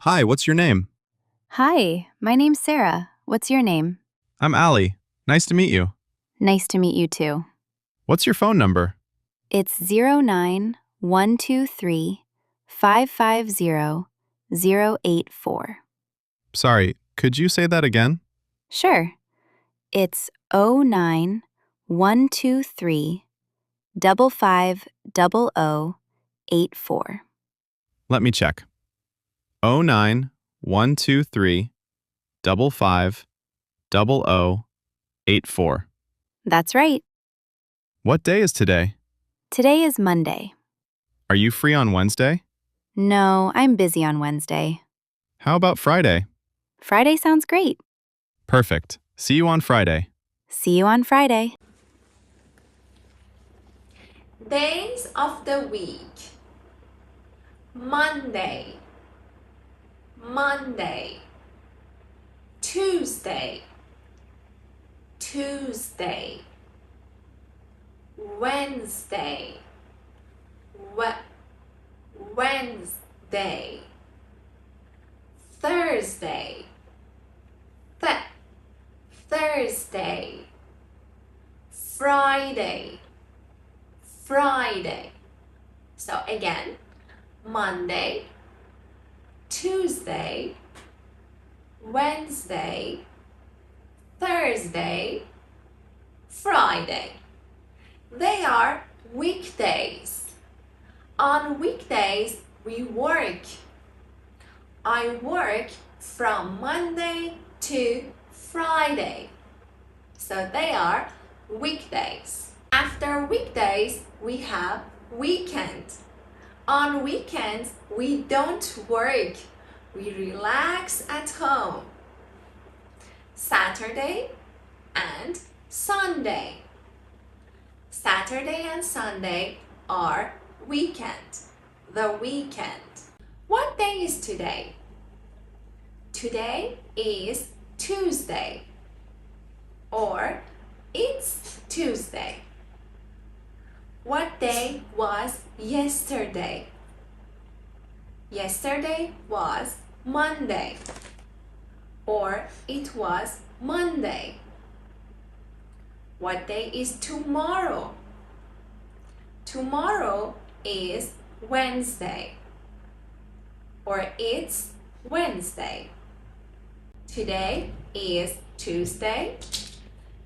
Hi, what's your name? Hi, my name's Sarah. What's your name? I'm Allie. Nice to meet you. Nice to meet you too. What's your phone number? It's 09123 550 084. Sorry, could you say that again? Sure. It's 09123 550 084. Let me check. 09123 550 That's right. What day is today? Today is Monday. Are you free on Wednesday? No, I'm busy on Wednesday. How about Friday? Friday sounds great. Perfect. See you on Friday. See you on Friday. Days of the week. Monday, Monday. Tuesday, Tuesday. Wednesday, Wednesday. Thursday, Thursday. Friday, Friday. So again, Monday, Tuesday, Wednesday, Thursday, Friday. They are weekdays. On weekdays, we work. I work from Monday to Friday. So they are weekdays. After weekdays, we have weekend. On weekends, we don't work. We relax at home. Saturday and Sunday. Saturday and Sunday are weekend. The weekend. What day is today? Today is Tuesday. Or it's Tuesday. What day was yesterday? Yesterday was Monday. Or it was Monday. What day is tomorrow? Tomorrow is Wednesday. Or it's Wednesday. Today is Tuesday.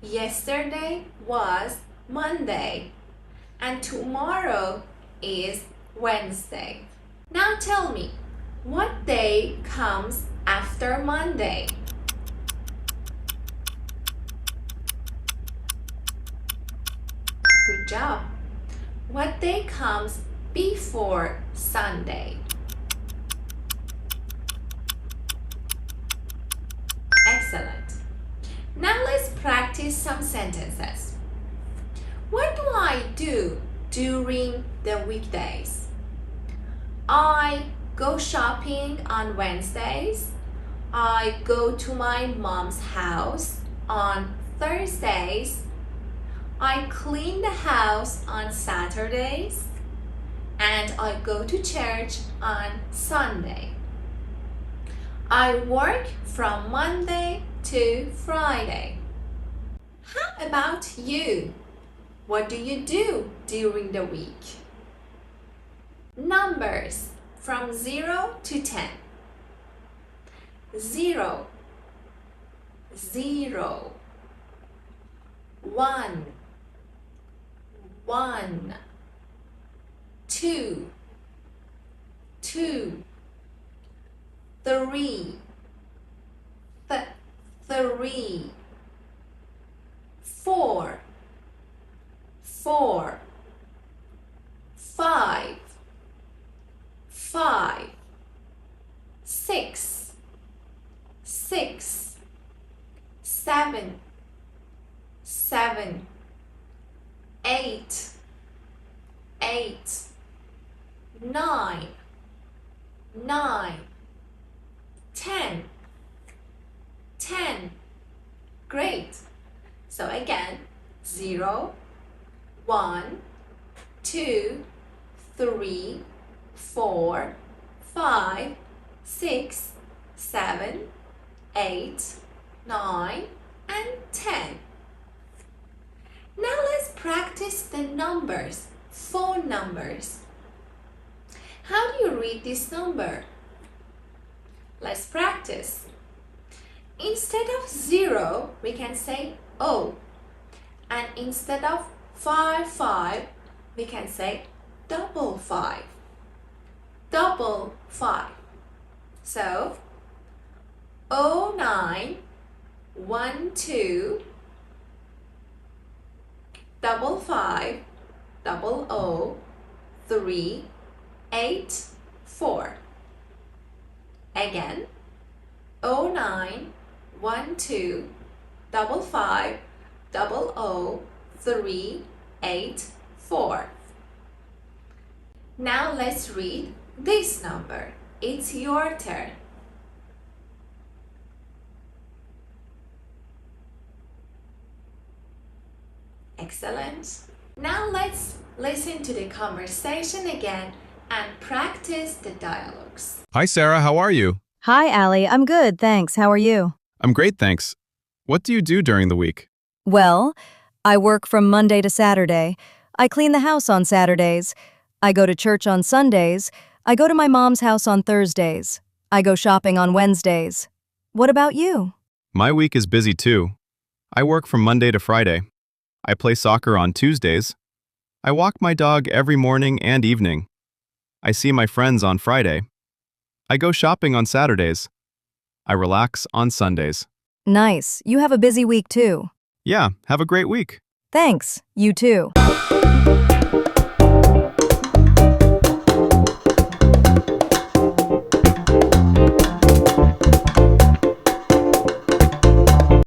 Yesterday was Monday. And tomorrow is Wednesday. Now tell me, what day comes after Monday? Good job. What day comes before Sunday? Excellent. Now let's practice some sentences. What do I do during the weekdays? I go shopping on Wednesdays. I go to my mom's house on Thursdays. I clean the house on Saturdays. And I go to church on Sunday. I work from Monday to Friday. How about you? What do you do during the week? Numbers from 0 to 10. 0, 0. 1, 1. 2, 2. 3, 3. 4, 4. 5, 5. 6, 6. 7, 7. 8, 8. 9, 9. 10, 10. Great. So again, 0, 1, 2, 3, 4, 5, 6, 7, 8, 9, and 10. Now let's practice the numbers, phone numbers. How do you read this number? Let's practice. Instead of 0, we can say O. And instead of 5, we can say 5. 5. So 09 12 55 00 3 8 4. Again, 09 12 55 00 3 8 4. Now let's read this number. It's your turn. Excellent. Now let's listen to the conversation again and practice the dialogues. Hi, Sarah. How are you? Hi, Allie. I'm good, thanks. How are you? I'm great, thanks. What do you do during the week? Well, I work from Monday to Saturday. I clean the house on Saturdays. I go to church on Sundays. I go to my mom's house on Thursdays. I go shopping on Wednesdays. What about you? My week is busy too. I work from Monday to Friday. I play soccer on Tuesdays. I walk my dog every morning and evening. I see my friends on Friday. I go shopping on Saturdays. I relax on Sundays. Nice. You have a busy week too. Yeah, have a great week. Thanks. You too.